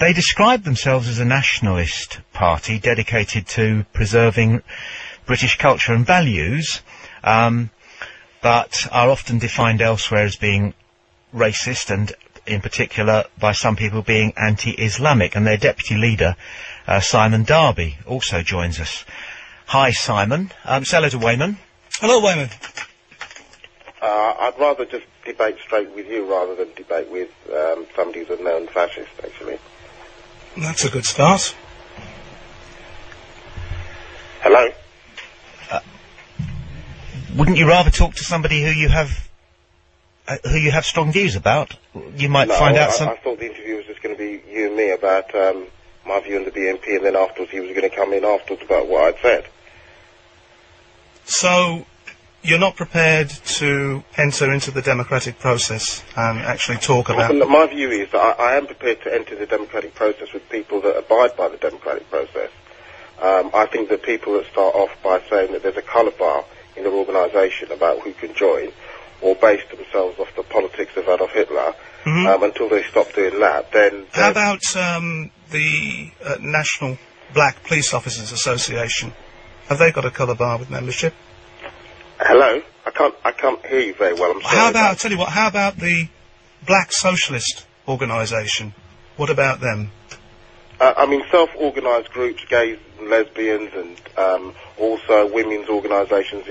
they describe themselves as a nationalist party dedicated to preserving British culture and values, but are often defined elsewhere as being racist, and in particular by some people being anti-Islamic. And their deputy leader, Simon Darby, also joins us. Hi, Simon. Say hello to Weyman. Hello, Weyman. I'd rather just debate straight with you rather than debate with somebody who's a known fascist, actually. That's a good start. Hello? Wouldn't you rather talk to somebody who you have strong views about? You might find out some... I thought the interview was just going to be you and me about my view on the BNP, and then afterwards he was going to come in afterwards about what I'd said. So, you're not prepared to enter into the democratic process and actually talk about... My view is that I am prepared to enter the democratic process with people that abide by the democratic process. I think that people that start off by saying that there's a colour bar in their organisation about who can join, or base themselves off the politics of Adolf Hitler, until they stop doing that, then... How about the National Black Police Officers Association? Have they got a colour bar with membership? Hello? I can't hear you very well, I'm sorry. I'll tell you what, how about the Black Socialist Organisation? What about them? I mean, self-organised groups, gays and lesbians, and also women's organisations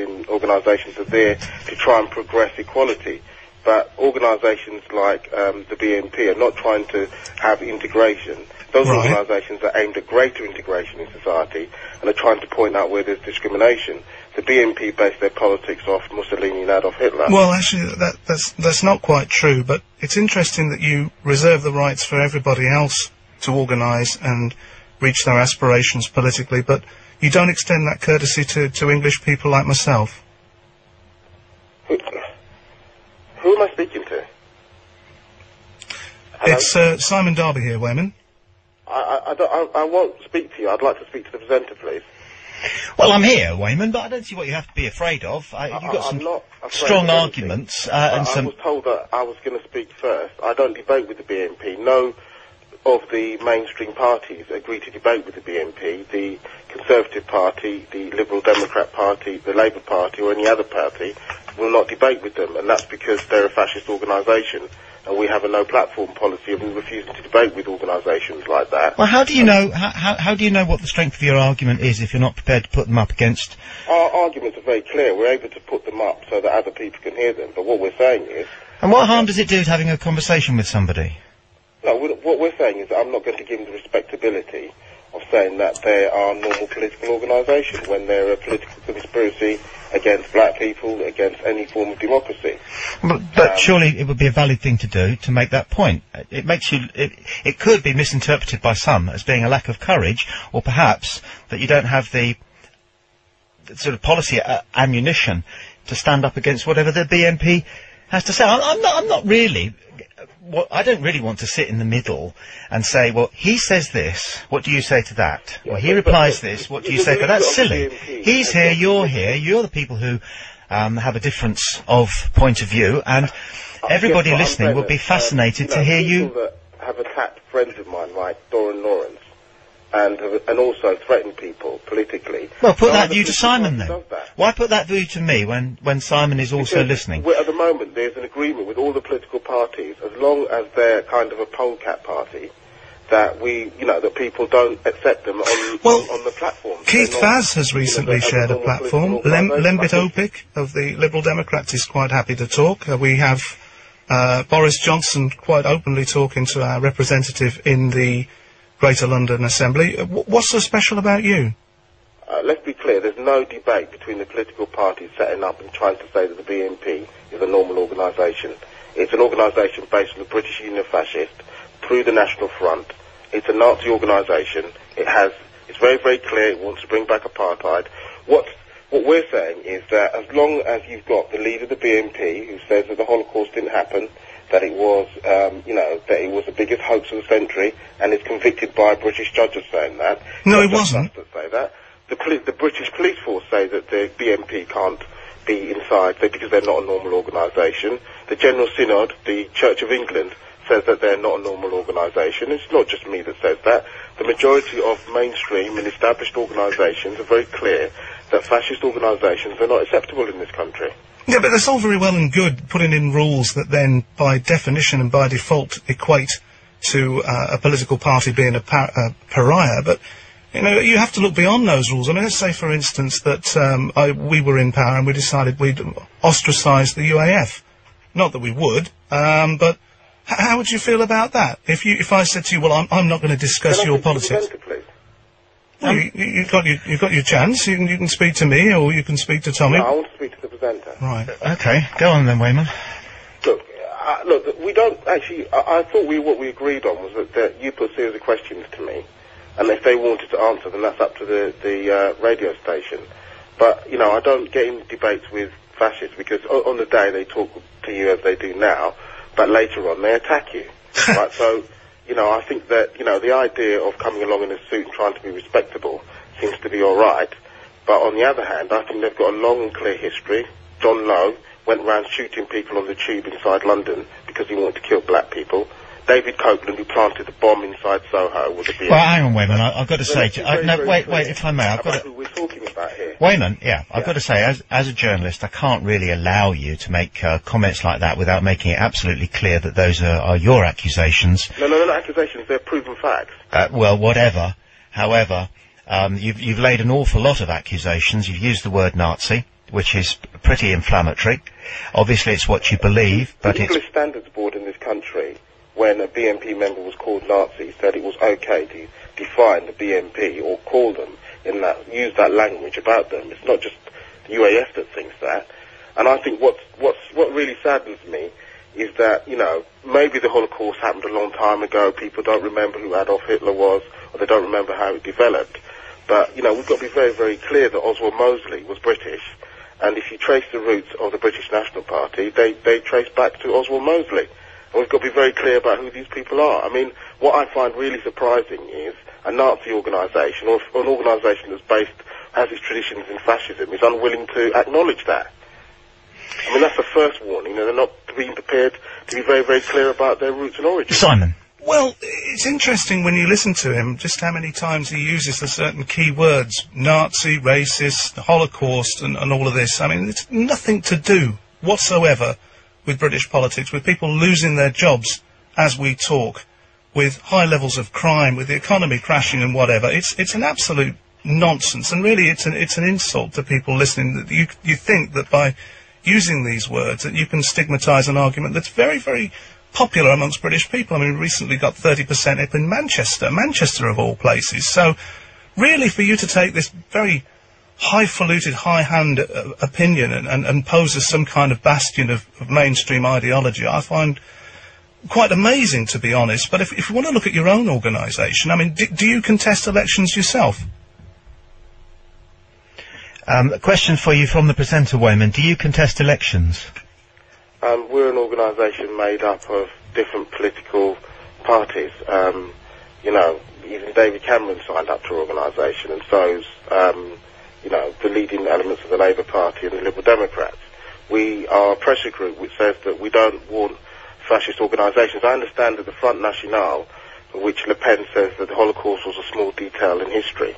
are there to try and progress equality. But organisations like the BNP are not trying to have integration. Those organisations are aimed at greater integration in society and are trying to point out where there's discrimination. The BNP base their politics off Mussolini and Adolf Hitler. Well, actually, that's not quite true, but it's interesting that you reserve the rights for everybody else to organise and reach their aspirations politically, but you don't extend that courtesy to English people like myself. Who am I speaking to? Hello? It's Simon Darby here, Weyman. I won't speak to you. I'd like to speak to the presenter, please. Well, I'm here, Weyman, but I don't see what you have to be afraid of. You've got some strong arguments, and some... I was told that I was going to speak first. I don't debate with the BNP. No of the mainstream parties agree to debate with the BNP. The Conservative Party, the Liberal Democrat Party, the Labour Party, or any other party will not debate with them, and that's because they're a fascist organisation, and we have a no-platform policy of refusing to debate with organisations like that. Well, how do you know? How do you know what the strength of your argument is if you're not prepared to put them up against? Our arguments are very clear. We're able to put them up so that other people can hear them. But what we're saying is... And what harm does it do to having a conversation with somebody? No, what we're saying is that I'm not going to give them the respectability of saying that they are a normal political organisation when they're a political conspiracy against black people, against any form of democracy. But surely it would be a valid thing to do to make that point. It makes you... It could be misinterpreted by some as being a lack of courage, or perhaps that you don't have the sort of policy ammunition to stand up against whatever the BNP has to say. I'm not really... I don't really want to sit in the middle and say, well, he says this, what do you say to that? Well, he replies this, what do you say to that? That's silly. He's here, you're the people who have a difference of point of view, and everybody listening would be fascinated to hear you... People that have attacked friends of mine, like Doran Lawrence, and also threatened people politically... Well, put that view to Simon, then. Why put that view to me when Simon is also listening? At the moment, there's an agreement with all the political parties, as long as they're kind of a polecat party, that that people don't accept them on the platform. Keith Vaz has recently shared a platform. Lembit Opik of the Liberal Democrats is quite happy to talk. We have Boris Johnson quite openly talking to our representative in the Greater London Assembly. What's so special about you? Let's be clear, there's no debate between the political parties setting up and trying to say that the BNP is a normal organisation. It's an organisation based on the British Union of Fascists through the National Front. It's a Nazi organisation. It's very, very clear it wants to bring back apartheid. What we're saying is that as long as you've got the leader of the BNP who says that the Holocaust didn't happen, that it was, that it was the biggest hoax of the century, and is convicted by a British judge of saying that. No, it wasn't. Say that. The British police force say that the BNP can't be inside because they're not a normal organisation. The General Synod, the Church of England, says that they're not a normal organisation. It's not just me that says that. The majority of mainstream and established organisations are very clear that fascist organisations are not acceptable in this country. Yeah, but that's all very well and good, putting in rules that then, by definition and by default, equate to a political party being a pariah, but, you know, you have to look beyond those rules. I mean, let's say, for instance, that we were in power and we decided we'd ostracise the UAF. Not that we would, but how would you feel about that? If I said to you, well, I'm not going to discuss your politics. Well, you've got your chance. You can speak to me, or you can speak to Tommy. No, I want to speak to the presenter. Right. Okay, go on then, Weyman. Look, we don't actually. I thought what we agreed on was that you put a series of questions to me, and if they wanted to answer, then that's up to the radio station. But, you know, I don't get in debates with fascists because on the day they talk to you as they do now, but later on they attack you. Right? So, you know, I think that, you know, the idea of coming along in a suit and trying to be respectable seems to be all right. But on the other hand, I think they've got a long and clear history. John Lowe went around shooting people on the tube inside London because he wanted to kill black people. David Copeland, who planted the bomb inside Soho, was a BNP. Well, hang on, Weyman. I've got to say, wait, if I may, I've got to. Who we're talking about here. Weyman, I've got to say, as a journalist, I can't really allow you to make comments like that without making it absolutely clear that those are your accusations. No, they're not accusations. They're proven facts. Well, whatever. However, you've laid an awful lot of accusations. You've used the word Nazi, which is pretty inflammatory. Obviously, it's what you believe, but the English Standards Board in this country, when a BNP member was called Nazi, said it was okay to define the BNP or call them in that, use that language about them. It's not just the UAF that thinks that. And I think what really saddens me is that, you know, maybe the Holocaust happened a long time ago. People don't remember who Adolf Hitler was, or they don't remember how it developed. But, you know, we've got to be very, very clear that Oswald Mosley was British. And if you trace the roots of the British National Party, they trace back to Oswald Mosley. And we've got to be very clear about who these people are. I mean, what I find really surprising is a Nazi organisation, or an organisation has its traditions in fascism, is unwilling to acknowledge that. I mean, that's the first warning, and they're not being prepared to be very, very clear about their roots and origins. Simon. Well, it's interesting when you listen to him, just how many times he uses the certain key words, Nazi, racist, the Holocaust, and all of this. I mean, it's nothing to do whatsoever with British politics, with people losing their jobs as we talk, with high levels of crime, with the economy crashing and whatever. It's an absolute nonsense, and really it's an insult to people listening. That you think that by using these words that you can stigmatise an argument that's very, very popular amongst British people. I mean, we recently got 30% up in Manchester of all places. So, really, for you to take this very highfalutin, high-hand opinion and pose as some kind of bastion of mainstream ideology, I find quite amazing, to be honest. But if you want to look at your own organisation, I mean, do you contest elections yourself? A question for you from the presenter, Weyman. Do you contest elections? We're an organisation made up of different political parties. You know, even David Cameron signed up to our organisation, and so's, you know, the leading elements of the Labour Party and the Liberal Democrats. We are a pressure group which says that we don't want fascist organisations. I understand that the Front National, which Le Pen says that the Holocaust was a small detail in history.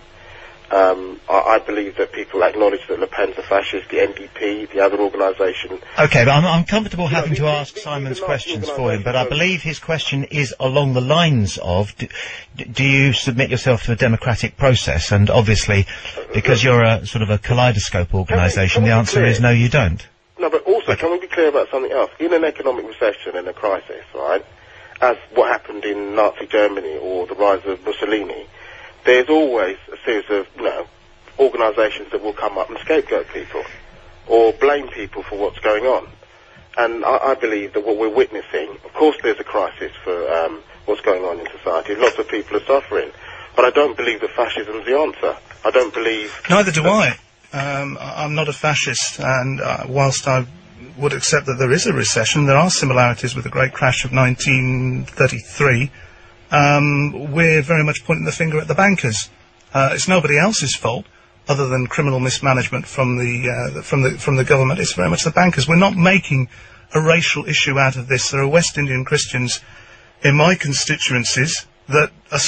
I believe that people acknowledge that Le Pen's a fascist, the NDP, the other organisation. Okay, but I'm comfortable having to ask Simon's questions for him, but I believe his question is along the lines of, do you submit yourself to a democratic process? And obviously, because you're a sort of a kaleidoscope organisation, the answer is no, you don't. No, but also, can we be clear about something else? In an economic recession and a crisis, right, as what happened in Nazi Germany or the rise of Mussolini, there's always a series of, you know, organisations that will come up and scapegoat people or blame people for what's going on. And I believe that what we're witnessing, of course there's a crisis for what's going on in society. Lots of people are suffering. But I don't believe that fascism's the answer. I don't believe... Neither do I. I'm not a fascist, and whilst I would accept that there is a recession, there are similarities with the great crash of 1933. We're very much pointing the finger at the bankers. It's nobody else's fault, other than criminal mismanagement from the government. It's very much the bankers. We're not making a racial issue out of this. There are West Indian Christians in my constituencies that are